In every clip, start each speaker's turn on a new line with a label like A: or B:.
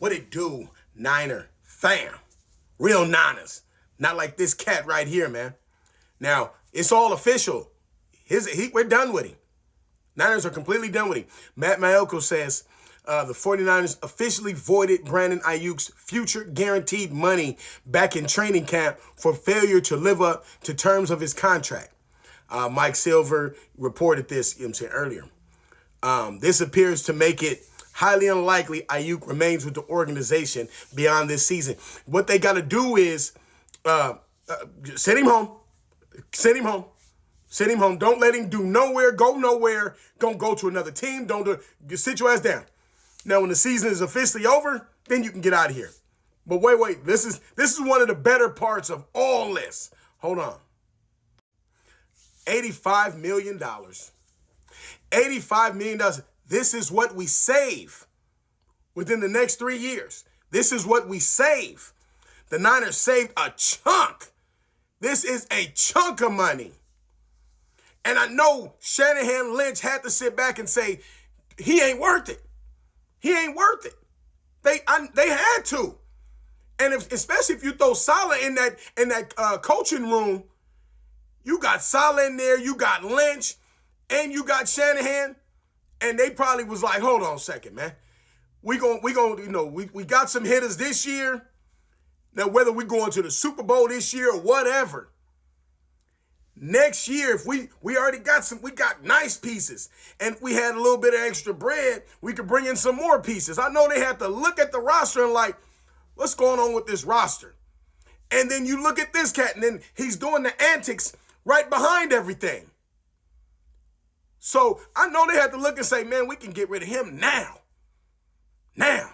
A: What it do, Niner fam? Real Niners. Not like this cat right here, man. Now, it's all official. We're done with him. Niners are completely done with him. Matt Maiocco says the 49ers officially voided Brandon Ayuk's future guaranteed money back in training camp for failure to live up to terms of his contract. Mike Silver reported this, earlier. This appears to make it highly unlikely Ayuk remains with the organization beyond this season. What they got to do is send him home. Send him home. Send him home. Don't let him do nowhere, go nowhere. Don't go to another team. Sit your ass down. Now, when the season is officially over, then you can get out of here. But wait. This is one of the better parts of all this. Hold on. $85 million. $85 million. This is what we save within the next 3 years. This is what we save. The Niners saved a chunk. This is a chunk of money. And I know Shanahan Lynch had to sit back and say, he ain't worth it. He ain't worth it. They had to. And especially if you throw Saleh in that coaching room, you got Saleh in there, you got Lynch, and you got Shanahan, and they probably was like, hold on a second, man. We got some hitters this year. Now, whether we going to the Super Bowl this year or whatever, next year, if we already got we got nice pieces, and if we had a little bit of extra bread, we could bring in some more pieces. I know they had to look at the roster and like, what's going on with this roster? And then you look at this cat, and then he's doing the antics right behind everything. So I know they had to look and say, man, we can get rid of him now. Now,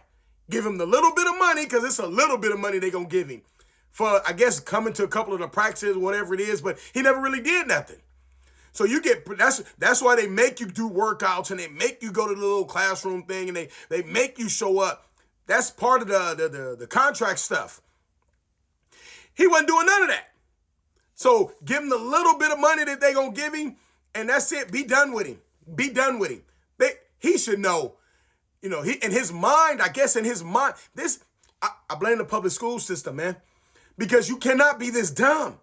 A: give him the little bit of money, because it's a little bit of money they're going to give him for, I guess, coming to a couple of the practices, whatever it is, but he never really did nothing. So that's why they make you do workouts, and they make you go to the little classroom thing, and they make you show up. That's part of the contract stuff. He wasn't doing none of that. So give him the little bit of money that they're going to give him, and that's it. Be done with him. Be done with him. He should know. In his mind, I blame the public school system, man, because you cannot be this dumb.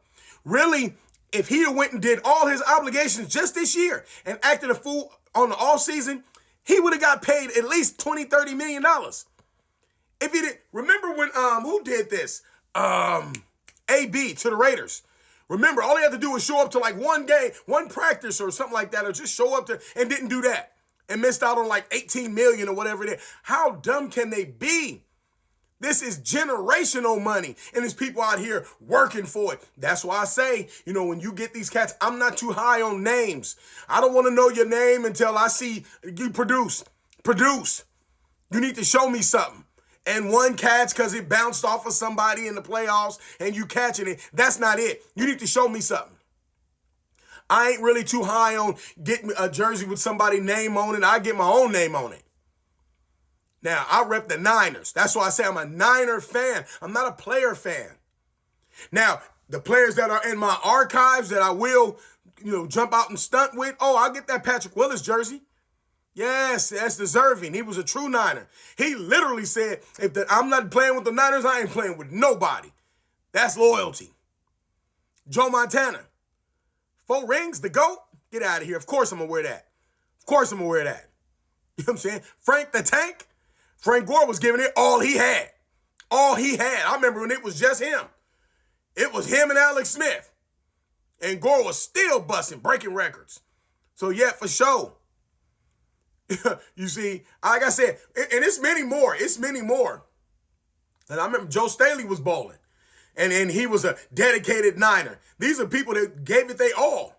A: Really, if he went and did all his obligations just this year and acted a fool on the off season, he would have got paid at least $20-30 million. If he did, remember when who did this? AB to the Raiders. Remember, all he had to do was show up to like one game, one practice or something like that, or just show up to and didn't do that. And missed out on like $18 million or whatever it is. How dumb can they be? This is generational money. And there's people out here working for it. That's why I say, when you get these cats, I'm not too high on names. I don't want to know your name until I see you produce. You need to show me something. And one catch because it bounced off of somebody in the playoffs and you catching it. That's not it. You need to show me something. I ain't really too high on getting a jersey with somebody's name on it. I get my own name on it. Now, I rep the Niners. That's why I say I'm a Niner fan. I'm not a player fan. Now, the players that are in my archives that I will, jump out and stunt with, I'll get that Patrick Willis jersey. Yes, that's deserving. He was a true Niner. He literally said, I'm not playing with the Niners, I ain't playing with nobody. That's loyalty. Joe Montana. 4 rings, the GOAT? Get out of here. Of course I'm going to wear that. You know what I'm saying? Frank the Tank? Frank Gore was giving it all he had. All he had. I remember when it was just him. It was him and Alex Smith. And Gore was still busting, breaking records. So, yeah, for sure. You see, like I said, and it's many more. It's many more. And I remember Joe Staley was balling. And he was a dedicated Niner. These are people that gave it they all.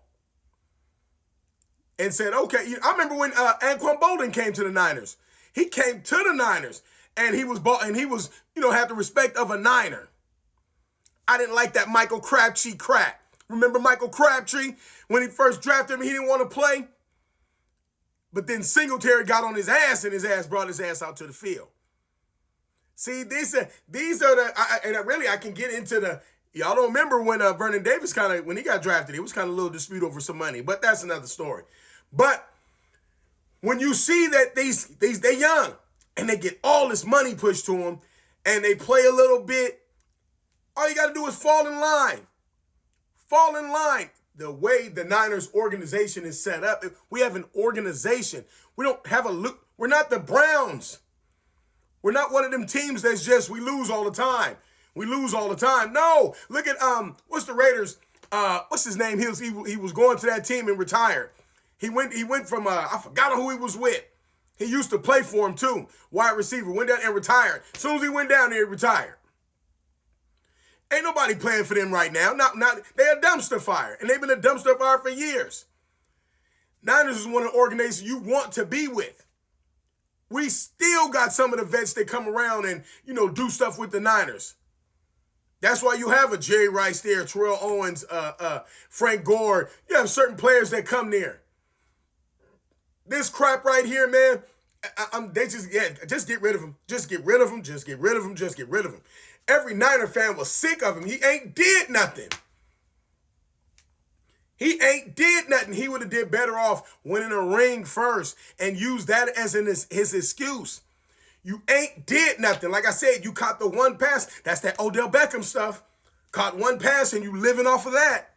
A: And said, okay. I remember when Anquan Boldin came to the Niners. He came to the Niners. And he was had the respect of a Niner. I didn't like that Michael Crabtree crap. Remember Michael Crabtree? When he first drafted him, he didn't want to play. But then Singletary got on his ass, and his ass brought his ass out to the field. See, these are I can get into the, y'all don't remember when Vernon Davis when he got drafted, it was kind of a little dispute over some money, but that's another story. But when you see that they young, and they get all this money pushed to them, and they play a little bit. All you got to do is fall in line. Fall in line. The way the Niners organization is set up, we have an organization. We don't have we're not the Browns. We're not one of them teams that's just, we lose all the time. We lose all the time. No, look at, what's the Raiders? What's his name? He was going to that team and retired. He went from, I forgot who he was with. He used to play for him too. Wide receiver, went down and retired. As soon as he went down there, he retired. Ain't nobody playing for them right now. They're a dumpster fire, and they've been a dumpster fire for years. Niners is one of the organizations you want to be with. We still got some of the vets that come around and, do stuff with the Niners. That's why you have a Jerry Rice there, Terrell Owens, Frank Gore. You have certain players that come there. This crap right here, man, just get rid of him. Just get rid of him. Just get rid of him. Just get rid of him. Every Niner fan was sick of him. He ain't did nothing. He ain't did nothing. He would have did better off winning a ring first and use that as his excuse. You ain't did nothing. Like I said, you caught the one pass. That's that Odell Beckham stuff. Caught one pass and you living off of that.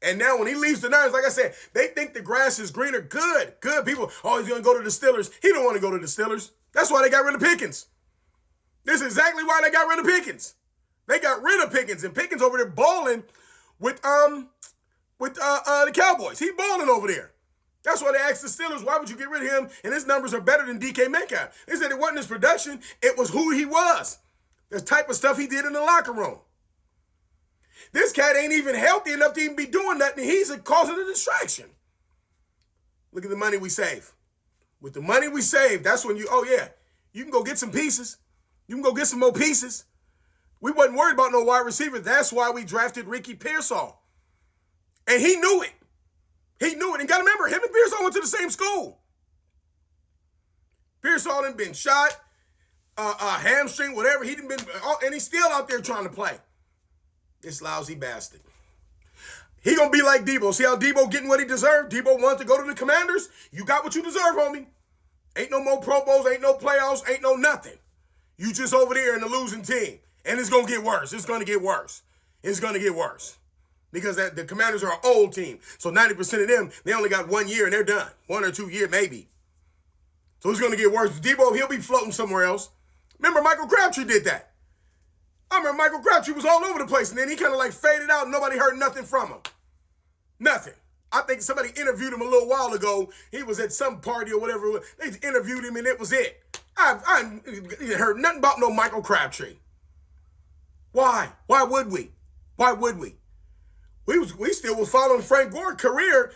A: And now when he leaves the Niners, like I said, they think the grass is greener. Good people. Oh, he's going to go to the Steelers. He don't want to go to the Steelers. That's why they got rid of Pickens. This is exactly why they got rid of Pickens. They got rid of Pickens, and Pickens over there balling with the Cowboys. He balling over there. That's why they asked the Steelers, why would you get rid of him? And his numbers are better than DK Metcalf. They said it wasn't his production. It was who he was. The type of stuff he did in the locker room. This cat ain't even healthy enough to even be doing nothing. He's causing a distraction. Look at the money we save. With the money we save, that's when you can go get some pieces. You can go get some more pieces. We wasn't worried about no wide receiver. That's why we drafted Ricky Pearsall. And he knew it. He knew it. And got to remember, him and Pearsall went to the same school. Pearsall done been shot, hamstring, whatever. He done been, and he's still out there trying to play. This lousy bastard. He gonna be like Debo. See how Debo getting what he deserved? Debo wanted to go to the Commanders. You got what you deserve, homie. Ain't no more Pro Bowls, ain't no playoffs, ain't no nothing. You just over there in the losing team. And it's gonna get worse. It's gonna get worse. It's gonna get worse. Because the Commanders are an old team. So 90% of them, they only got 1 year and they're done. 1 or 2 years, maybe. So it's gonna get worse. Debo, he'll be floating somewhere else. Remember, Michael Crabtree did that. I remember Michael Crabtree was all over the place, and then he kind of like faded out, and nobody heard nothing from him. Nothing. I think somebody interviewed him a little while ago. He was at some party or whatever. They interviewed him, and it was it. I heard nothing about no Michael Crabtree. Why? Why would we? Why would we? We still was following Frank Gore's career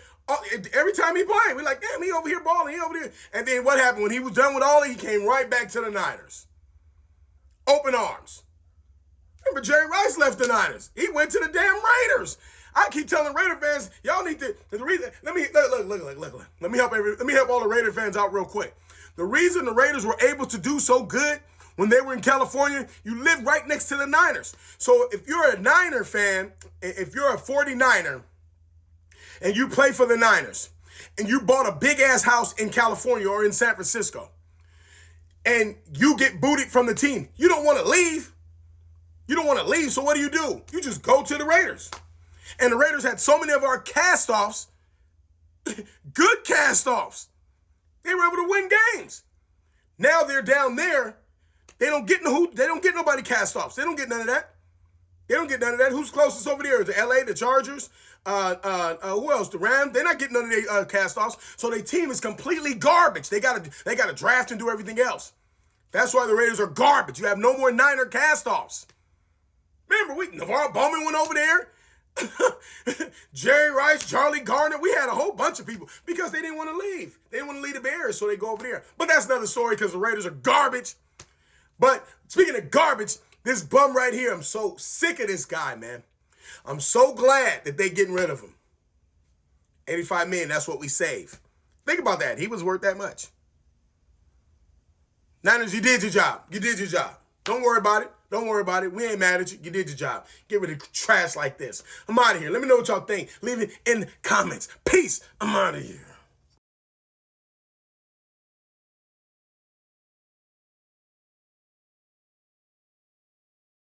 A: every time he played. We're like, damn, he over here balling, he over there. And then what happened? When he was done with all he came right back to the Niners. Open arms. Remember, Jerry Rice left the Niners. He went to the damn Raiders. I keep telling Raider fans, y'all need to. The reason, let me look. Let me help all the Raider fans out real quick. The reason the Raiders were able to do so good when they were in California, you live right next to the Niners. So if you're a Niner fan, if you're a 49er, and you play for the Niners, and you bought a big ass house in California or in San Francisco, and you get booted from the team, you don't want to leave. You don't want to leave, so what do? You just go to the Raiders. And the Raiders had so many of our cast-offs, good cast-offs. They were able to win games. Now they're down there. They don't get nobody cast-offs. They don't get none of that. Who's closest over there? The LA, the Chargers, who else? The Rams. They're not getting none of their cast-offs. So their team is completely garbage. They gotta draft and do everything else. That's why the Raiders are garbage. You have no more Niner cast-offs. Remember, Navarro Bowman went over there. Jerry Rice, Charlie Garner. We had a whole bunch of people because they didn't want to leave. They didn't want to leave the Bears, so they go over there. But that's another story because the Raiders are garbage. But speaking of garbage, this bum right here, I'm so sick of this guy, man. I'm so glad that they getting rid of him. $85 million, that's what we save. Think about that. He was worth that much. Niners, you did your job. You did your job. Don't worry about it. Don't worry about it. We ain't mad at you. You did your job. Get rid of trash like this. I'm out of here. Let me know what y'all think. Leave it in the comments. Peace. I'm out of here.